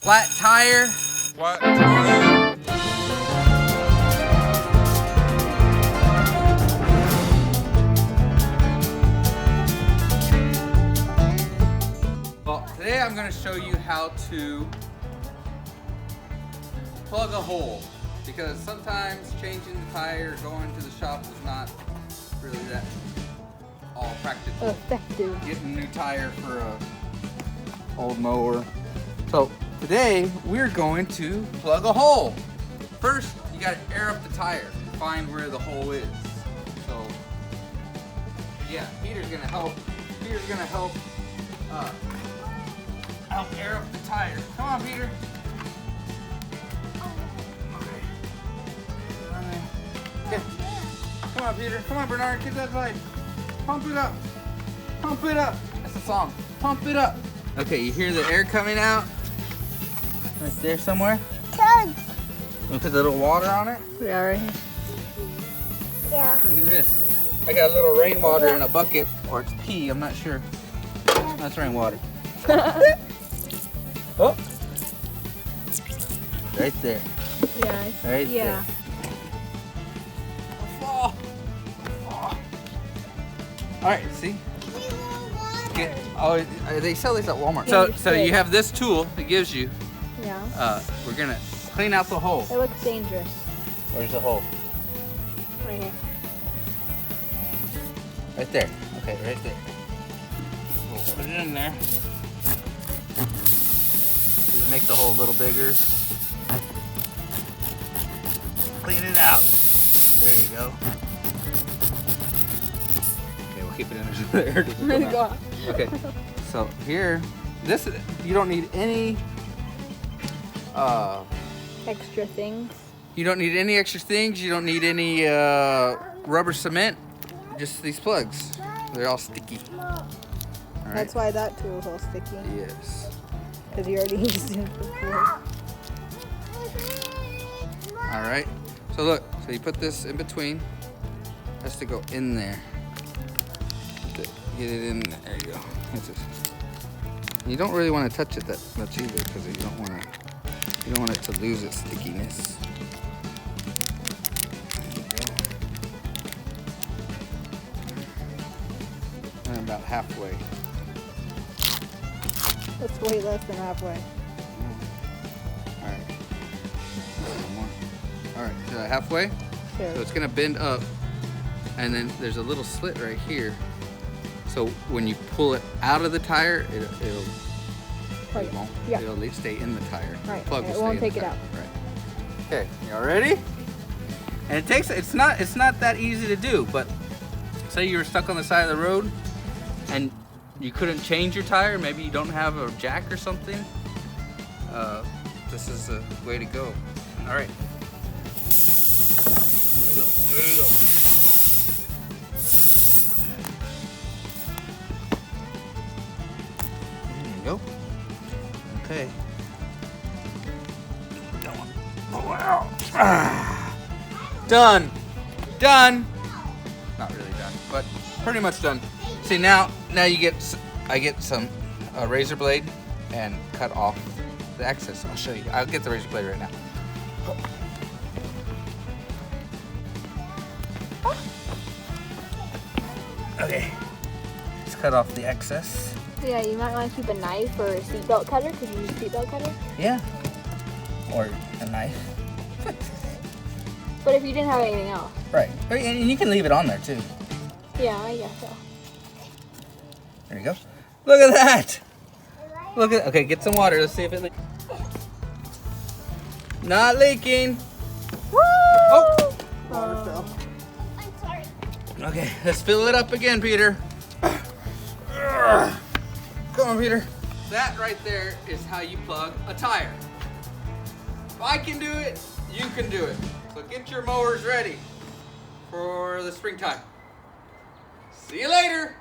Flat tire. Flat tire. Well, today I'm going to show you how to plug a hole, because sometimes changing the tire or going to the shop is not really that all practical. Effective. Getting a new tire for a old mower. So today we're going to plug a hole. First, you got to air up the tire, find where the hole is. So yeah, Peter's gonna help. Peter's gonna help air up the tire. Come on, Peter. Okay. Come on, Peter. Come on, Bernard. Get that light. Pump it up. Pump it up. That's the song. Pump it up. Okay, you hear the air coming out? Right there somewhere? Good. We put a little water on it? Yeah, right here. Yeah. Look at this. I got a little rainwater in a bucket, or it's pee, I'm not sure. That's rainwater. Oh. Right there. Yeah. Right yeah. there. Oh. Oh. All right, see? Oh, they sell these at Walmart. So you have this tool that gives you. Yeah. We're gonna clean out the hole. It looks dangerous. Where's the hole? Right here. Right there. Okay, right there. We'll put it in there. Just make the hole a little bigger. Clean it out. There you go. Okay, we'll keep it in there. Just Go on. Okay, so here, this you don't need any. Extra things. You don't need any extra things. You don't need any rubber cement. Just these plugs. They're all sticky. All right. That's why that tool's all sticky. Yes. Because you already used it before. All right. So look. So you put this in between. Has to go in there. Get it in there. There you go. That's it. You don't really want to touch it that much either, because you don't want it to lose its stickiness. There you go. And about halfway. That's way less than halfway. All right. One more. All right. So halfway. Sure. So it's gonna bend up, and then there's a little slit right here. So when you pull it out of the tire, it'll Right. Yeah. It'll stay in the tire. Right. The plug will It stay won't in the take it tire. out. Right. Okay. Y'all ready? And it's not that easy to do. But say you were stuck on the side of the road, and you couldn't change your tire. Maybe you don't have a jack or something. This is the way to go. All right. There you go. There you go. Okay. Oh, wow. Done. Done. Not really done, but pretty much done. See, now I get some razor blade and cut off the excess. I'll show you. I'll get the razor blade right now. Okay. Just cut off the excess. Yeah, you might want to keep a knife or a seatbelt cutter. Could you use a seatbelt cutter? Yeah. Or a knife. But if you didn't have anything else. Right. And you can leave it on there too. Yeah, I guess so. There you go. Look at that. Look at. Okay, get some water. Let's see if it leaks. Not leaking. Woo! Oh. Water fell. I'm sorry. Okay, let's fill it up again, Peter. Come on, Peter. That right there is how you plug a tire. If I can do it, you can do it. So get your mowers ready for the springtime. See you later.